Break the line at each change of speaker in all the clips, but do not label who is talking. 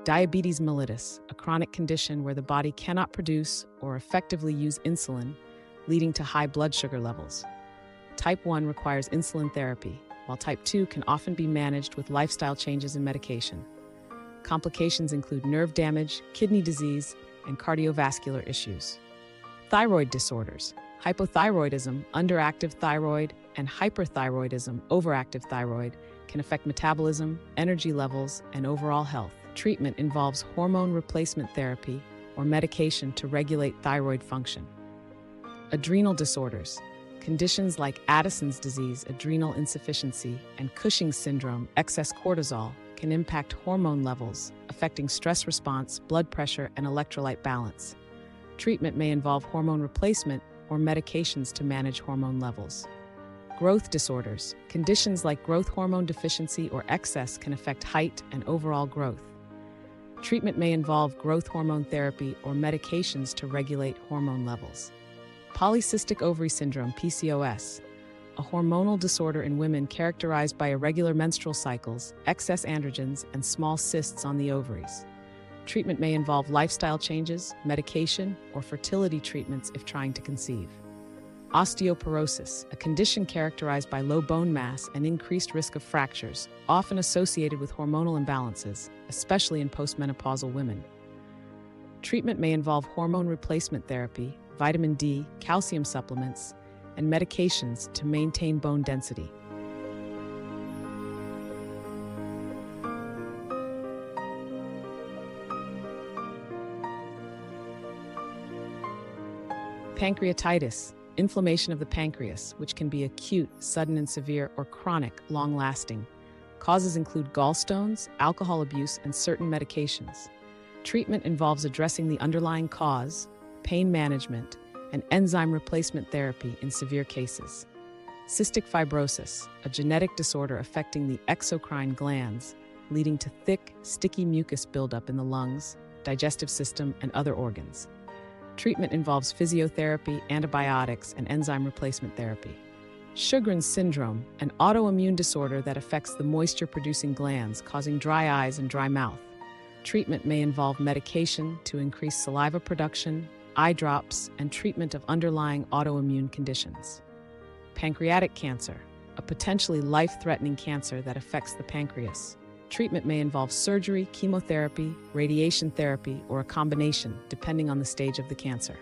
Diabetes mellitus, a chronic condition where the body cannot produce or effectively use insulin, leading to high blood sugar levels. Type 1 requires insulin therapy, while type 2 can often be managed with lifestyle changes and medication. Complications include nerve damage, kidney disease, and cardiovascular issues. Thyroid disorders, hypothyroidism, underactive thyroid, and hyperthyroidism, overactive thyroid, can affect metabolism, energy levels, and overall health. Treatment involves hormone replacement therapy or medication to regulate thyroid function. Adrenal disorders, conditions like Addison's disease, adrenal insufficiency, and Cushing's syndrome, excess cortisol, can impact hormone levels, affecting stress response, blood pressure, and electrolyte balance. Treatment may involve hormone replacement or medications to manage hormone levels. Growth disorders, conditions like growth hormone deficiency or excess can affect height and overall growth. Treatment may involve growth hormone therapy or medications to regulate hormone levels. Polycystic ovary syndrome, PCOS, a hormonal disorder in women characterized by irregular menstrual cycles, excess androgens, and small cysts on the ovaries. Treatment may involve lifestyle changes, medication, or fertility treatments if trying to conceive. Osteoporosis, a condition characterized by low bone mass and increased risk of fractures, often associated with hormonal imbalances, especially in postmenopausal women. Treatment may involve hormone replacement therapy, vitamin D, calcium supplements, and medications to maintain bone density. Pancreatitis, inflammation of the pancreas, which can be acute, sudden and severe, or chronic, long-lasting. Causes include gallstones, alcohol abuse, and certain medications. Treatment involves addressing the underlying cause, pain management, and enzyme replacement therapy in severe cases. Cystic fibrosis, a genetic disorder affecting the exocrine glands, leading to thick, sticky mucus buildup in the lungs, digestive system, and other organs. Treatment involves physiotherapy, antibiotics, and enzyme replacement therapy. Sjogren's syndrome, an autoimmune disorder that affects the moisture-producing glands, causing dry eyes and dry mouth. Treatment may involve medication to increase saliva production, eye drops, and treatment of underlying autoimmune conditions. Pancreatic cancer, a potentially life-threatening cancer that affects the pancreas. Treatment may involve surgery, chemotherapy, radiation therapy, or a combination, depending on the stage of the cancer.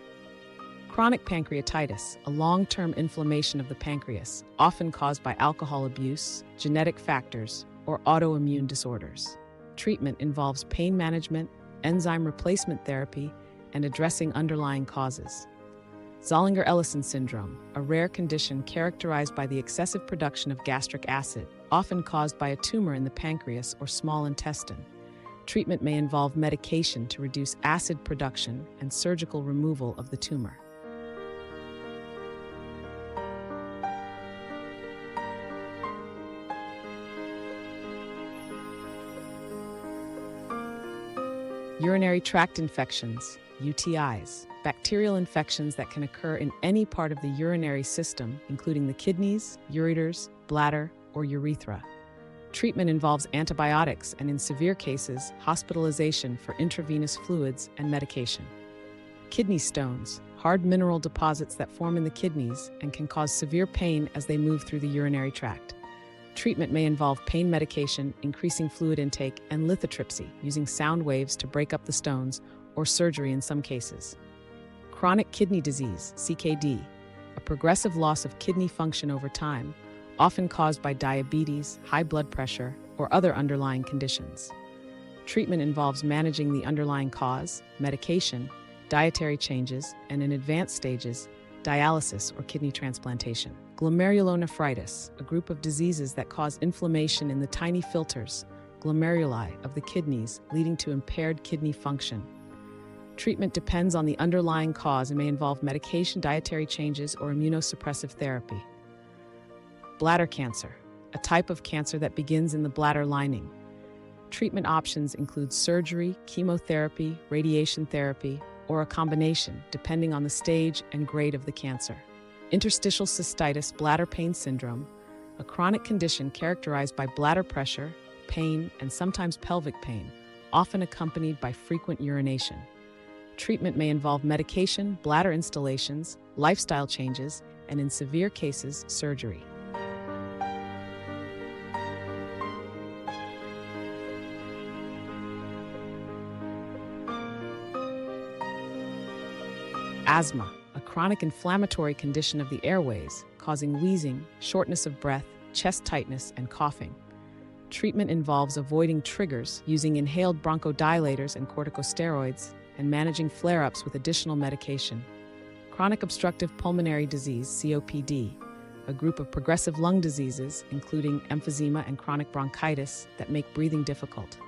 Chronic pancreatitis, a long-term inflammation of the pancreas, often caused by alcohol abuse, genetic factors, or autoimmune disorders. Treatment involves pain management, enzyme replacement therapy, and addressing underlying causes. Zollinger-Ellison syndrome, a rare condition characterized by the excessive production of gastric acid, often caused by a tumor in the pancreas or small intestine. Treatment may involve medication to reduce acid production and surgical removal of the tumor. Urinary tract infections, UTIs, bacterial infections that can occur in any part of the urinary system, including the kidneys, ureters, bladder, or urethra. Treatment involves antibiotics and, in severe cases, hospitalization for intravenous fluids and medication. Kidney stones, hard mineral deposits that form in the kidneys and can cause severe pain as they move through the urinary tract. Treatment may involve pain medication, increasing fluid intake, and lithotripsy, using sound waves to break up the stones, or surgery in some cases. Chronic kidney disease, CKD, a progressive loss of kidney function over time, often caused by diabetes, high blood pressure, or other underlying conditions. Treatment involves managing the underlying cause, medication, dietary changes, and in advanced stages, dialysis or kidney transplantation. Glomerulonephritis, a group of diseases that cause inflammation in the tiny filters, glomeruli, of the kidneys, leading to impaired kidney function. Treatment depends on the underlying cause and may involve medication, dietary changes, or immunosuppressive therapy. Bladder cancer, a type of cancer that begins in the bladder lining. Treatment options include surgery, chemotherapy, radiation therapy, or a combination, depending on the stage and grade of the cancer. Interstitial cystitis, bladder pain syndrome, a chronic condition characterized by bladder pressure, pain, and sometimes pelvic pain, often accompanied by frequent urination. Treatment may involve medication, bladder installations, lifestyle changes, and in severe cases, surgery. Asthma, a chronic inflammatory condition of the airways, causing wheezing, shortness of breath, chest tightness, and coughing. Treatment involves avoiding triggers, using inhaled bronchodilators and corticosteroids, and managing flare-ups with additional medication. Chronic obstructive pulmonary disease, COPD, a group of progressive lung diseases, including emphysema and chronic bronchitis, that make breathing difficult.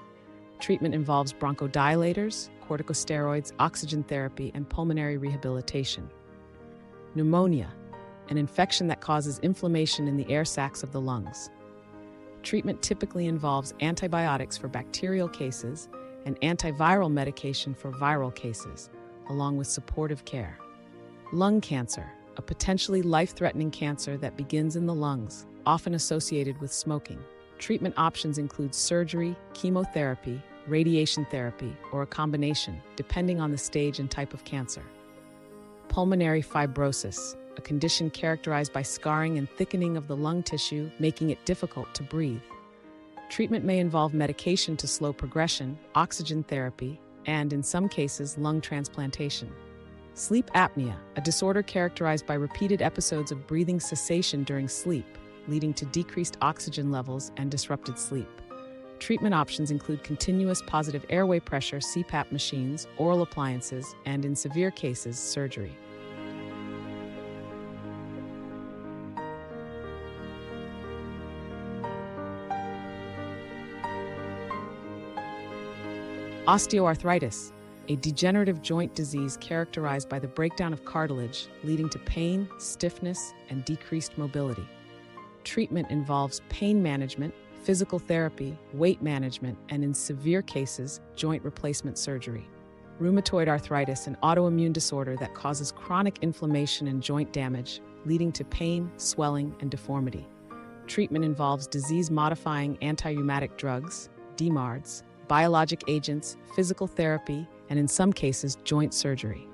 Treatment involves bronchodilators, corticosteroids, oxygen therapy, and pulmonary rehabilitation. Pneumonia, an infection that causes inflammation in the air sacs of the lungs. Treatment typically involves antibiotics for bacterial cases and antiviral medication for viral cases, along with supportive care. Lung cancer, a potentially life-threatening cancer that begins in the lungs, often associated with smoking. Treatment options include surgery, chemotherapy, radiation therapy, or a combination, depending on the stage and type of cancer. Pulmonary fibrosis, a condition characterized by scarring and thickening of the lung tissue, making it difficult to breathe. Treatment may involve medication to slow progression, oxygen therapy, and, in some cases, lung transplantation. Sleep apnea, a disorder characterized by repeated episodes of breathing cessation during sleep, leading to decreased oxygen levels and disrupted sleep. Treatment options include continuous positive airway pressure CPAP machines, oral appliances, and, in severe cases, surgery. Osteoarthritis, a degenerative joint disease characterized by the breakdown of cartilage, leading to pain, stiffness, and decreased mobility. Treatment involves pain management, physical therapy, weight management, and in severe cases, joint replacement surgery. Rheumatoid arthritis, an autoimmune disorder that causes chronic inflammation and joint damage, leading to pain, swelling, and deformity. Treatment involves disease-modifying anti-rheumatic drugs, DMARDs, biologic agents, physical therapy, and in some cases, joint surgery.